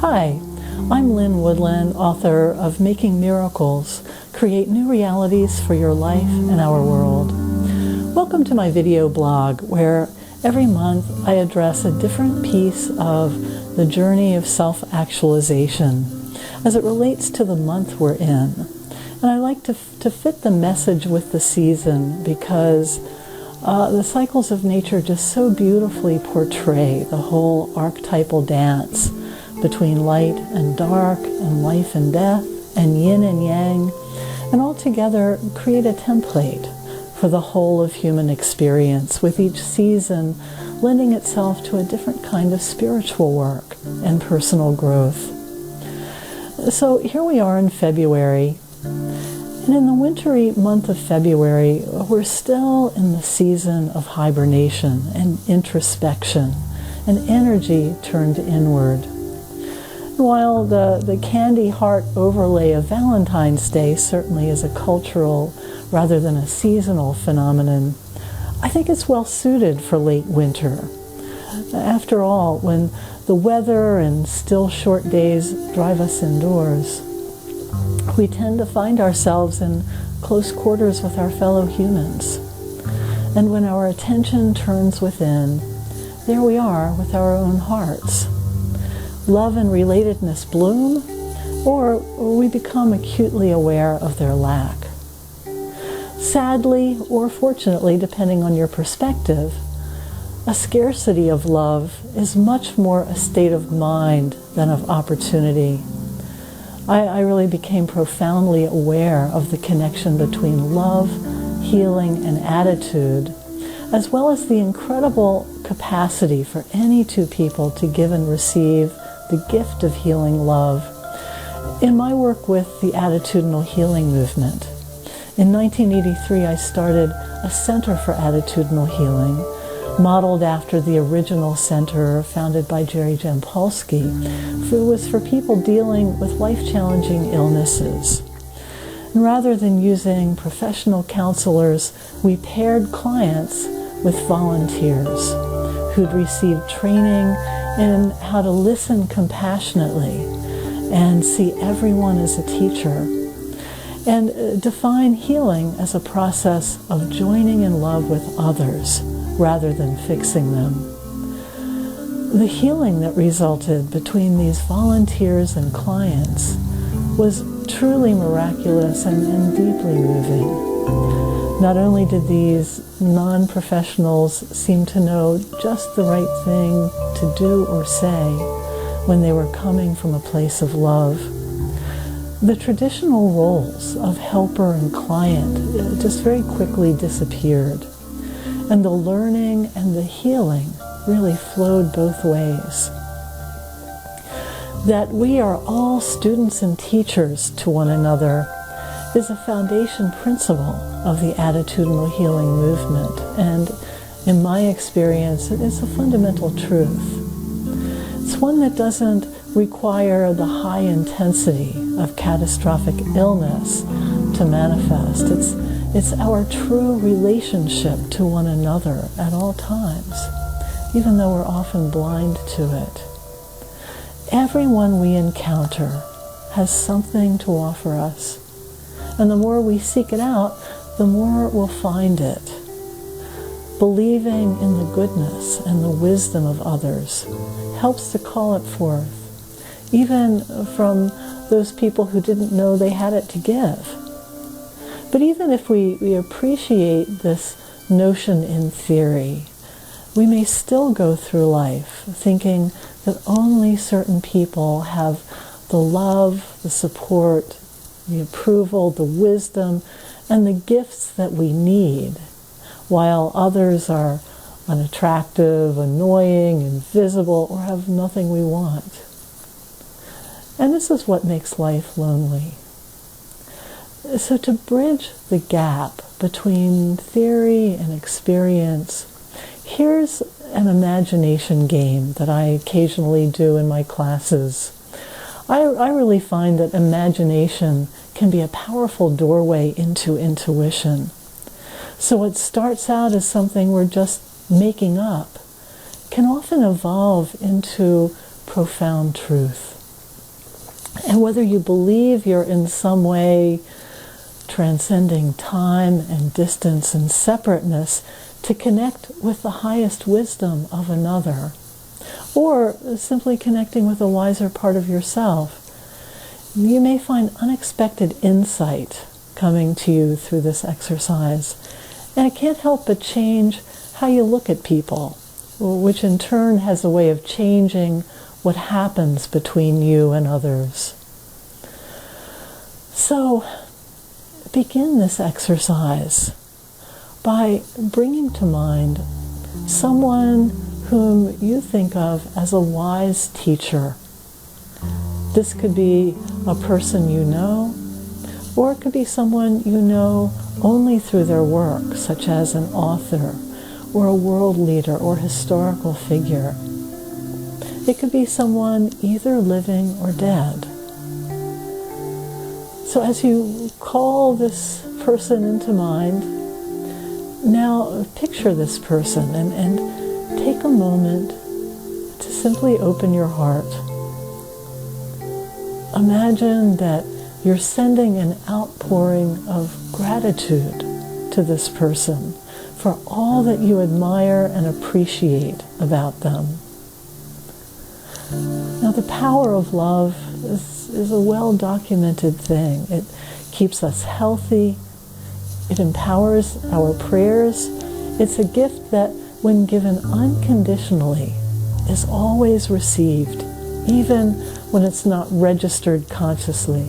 Hi, I'm Lynn Woodland, author of Making Miracles, Create New Realities for Your Life and Our World. Welcome to my video blog, where every month I address a different piece of the journey of self-actualization as it relates to the month we're in. And I like to fit the message with the season because the cycles of nature just so beautifully portray the whole archetypal dance between light and dark and life and death and yin and yang, and all together create a template for the whole of human experience, with each season lending itself to a different kind of spiritual work and personal growth. So here we are in February, and in the wintry month of February, we're still in the season of hibernation and introspection and energy turned inward. While the candy heart overlay of Valentine's Day certainly is a cultural rather than a seasonal phenomenon, I think it's well suited for late winter. After all, when the weather and still short days drive us indoors, we tend to find ourselves in close quarters with our fellow humans. And when our attention turns within, there we are with our own hearts. Love and relatedness bloom, or we become acutely aware of their lack. Sadly, or fortunately, depending on your perspective, a scarcity of love is much more a state of mind than of opportunity. I really became profoundly aware of the connection between love, healing, and attitude, as well as the incredible capacity for any two people to give and receive the gift of healing love in my work with the attitudinal healing movement. In 1983, I started a Center for Attitudinal Healing, modeled after the original center founded by Jerry Jampolsky. It was for people dealing with life-challenging illnesses. And rather than using professional counselors, we paired clients with volunteers who'd received training in how to listen compassionately and see everyone as a teacher, and define healing as a process of joining in love with others rather than fixing them. The healing that resulted between these volunteers and clients was truly miraculous and deeply moving. Not only did these non-professionals seem to know just the right thing to do or say when they were coming from a place of love, the traditional roles of helper and client just very quickly disappeared. And the learning and the healing really flowed both ways. That we are all students and teachers to one another is a foundation principle of the attitudinal healing movement, and in my experience, it's a fundamental truth. It's one that doesn't require the high intensity of catastrophic illness to manifest. It's our true relationship to one another at all times, even though we're often blind to it. Everyone we encounter has something to offer us, and the more we seek it out, the more we'll find it. Believing in the goodness and the wisdom of others helps to call it forth, even from those people who didn't know they had it to give. But even if we appreciate this notion in theory, we may still go through life thinking that only certain people have the love, the support, the approval, the wisdom, and the gifts that we need, while others are unattractive, annoying, invisible, or have nothing we want. And this is what makes life lonely. So to bridge the gap between theory and experience, here's an imagination game that I occasionally do in my classes. I really find that imagination can be a powerful doorway into intuition. So what starts out as something we're just making up can often evolve into profound truth. And whether you believe you're in some way transcending time and distance and separateness to connect with the highest wisdom of another, or simply connecting with a wiser part of yourself, you may find unexpected insight coming to you through this exercise. And it can't help but change how you look at people, which in turn has a way of changing what happens between you and others. So begin this exercise by bringing to mind someone whom you think of as a wise teacher. This could be a person you know, or it could be someone you know only through their work, such as an author, or a world leader, or historical figure. It could be someone either living or dead. So as you call this person into mind, now picture this person and take a moment to simply open your heart. Imagine that you're sending an outpouring of gratitude to this person for all that you admire and appreciate about them. Now, the power of love is a well-documented thing. It keeps us healthy. It empowers our prayers. It's a gift that, when given unconditionally, is always received, even when it's not registered consciously.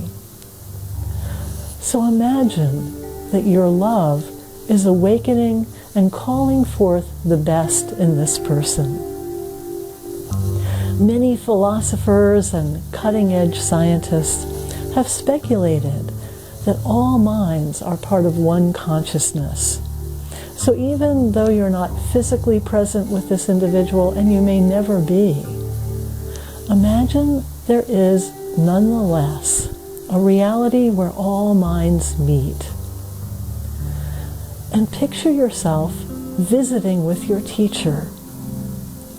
So imagine that your love is awakening and calling forth the best in this person. Many philosophers and cutting-edge scientists have speculated that all minds are part of one consciousness. So even though you're not physically present with this individual, and you may never be, imagine there is nonetheless a reality where all minds meet. And picture yourself visiting with your teacher.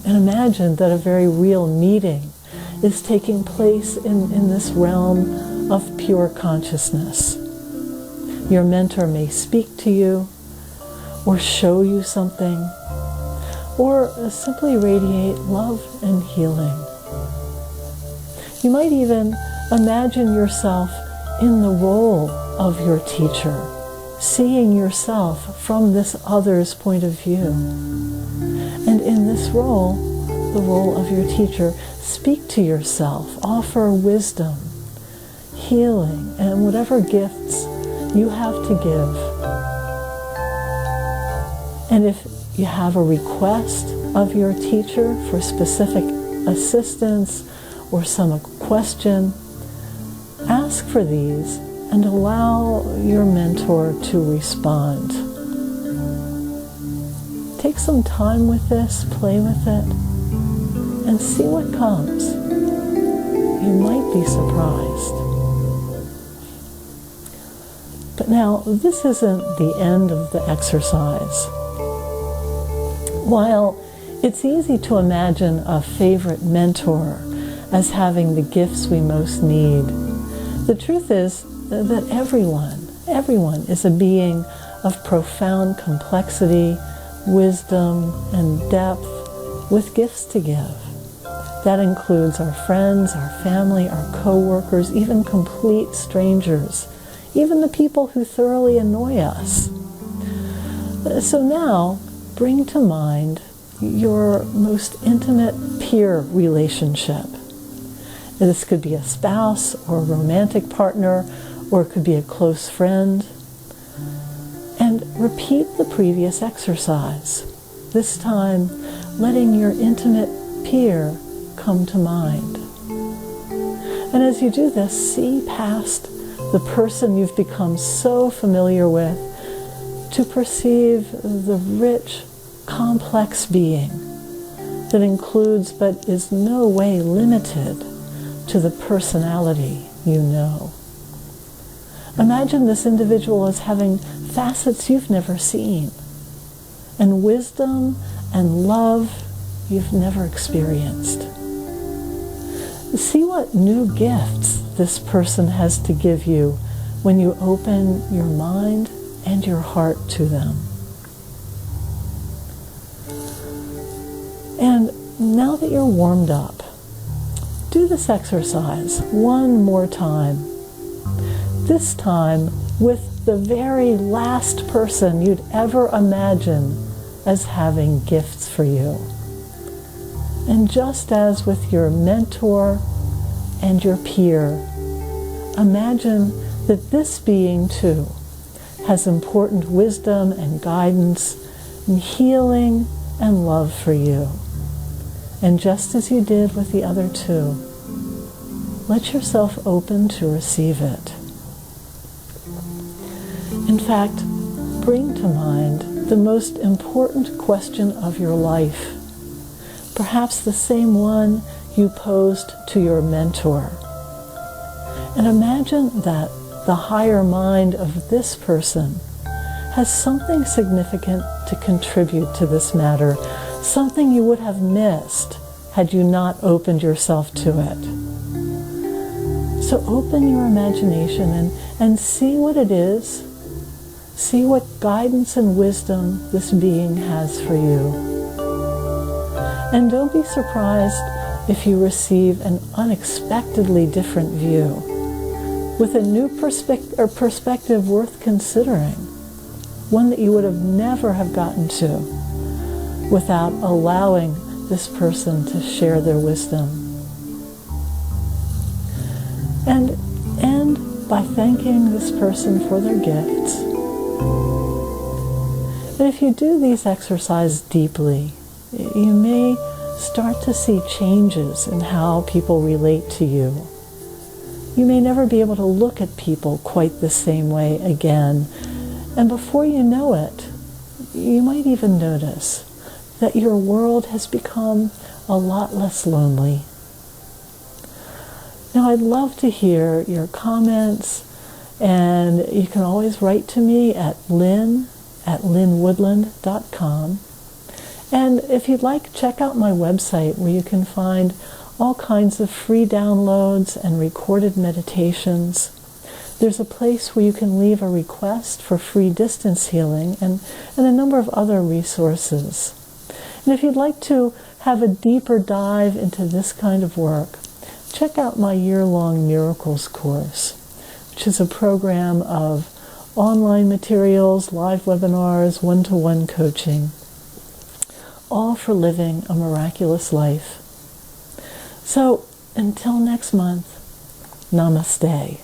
And imagine that a very real meeting is taking place in this realm of pure consciousness. Your mentor may speak to you, or show you something, or simply radiate love and healing. You might even imagine yourself in the role of your teacher, seeing yourself from this other's point of view. And in this role, the role of your teacher, speak to yourself, offer wisdom, healing, and whatever gifts you have to give. And if you have a request of your teacher for specific assistance or some question, ask for these and allow your mentor to respond. Take some time with this, play with it, and see what comes. You might be surprised. But now, this isn't the end of the exercise. While it's easy to imagine a favorite mentor as having the gifts we most need, the truth is that everyone is a being of profound complexity, wisdom, and depth with gifts to give. That includes our friends, our family, our co-workers, even complete strangers, even the people who thoroughly annoy us. So now, bring to mind your most intimate peer relationship. This could be a spouse or a romantic partner, or it could be a close friend. And repeat the previous exercise, this time letting your intimate peer come to mind. And as you do this, see past the person you've become so familiar with to perceive the rich, complex being that includes but is no way limited to the personality you know. Imagine this individual as having facets you've never seen, and wisdom and love you've never experienced. See what new gifts this person has to give you when you open your mind and your heart to them. And now that you're warmed up, do this exercise one more time. This time with the very last person you'd ever imagine as having gifts for you. And just as with your mentor and your peer, imagine that this being too has important wisdom and guidance and healing and love for you. And just as you did with the other two, let yourself open to receive it. In fact, bring to mind the most important question of your life, perhaps the same one you posed to your mentor. And imagine that the higher mind of this person has something significant to contribute to this matter, something you would have missed had you not opened yourself to it. So open your imagination and see what it is. See what guidance and wisdom this being has for you. And don't be surprised if you receive an unexpectedly different view, with a new perspective worth considering, one that you would have never have gotten to without allowing this person to share their wisdom. And end by thanking this person for their gifts. And if you do these exercises deeply, you may start to see changes in how people relate to you. You may never be able to look at people quite the same way again. And before you know it, you might even notice that your world has become a lot less lonely. Now, I'd love to hear your comments, and you can always write to me at lynn@lynnwoodland.com. And if you'd like, check out my website where you can find all kinds of free downloads and recorded meditations. There's a place where you can leave a request for free distance healing and a number of other resources. And if you'd like to have a deeper dive into this kind of work, check out my year-long Miracles course, which is a program of online materials, live webinars, one-to-one coaching, all for living a miraculous life. So, until next month, namaste.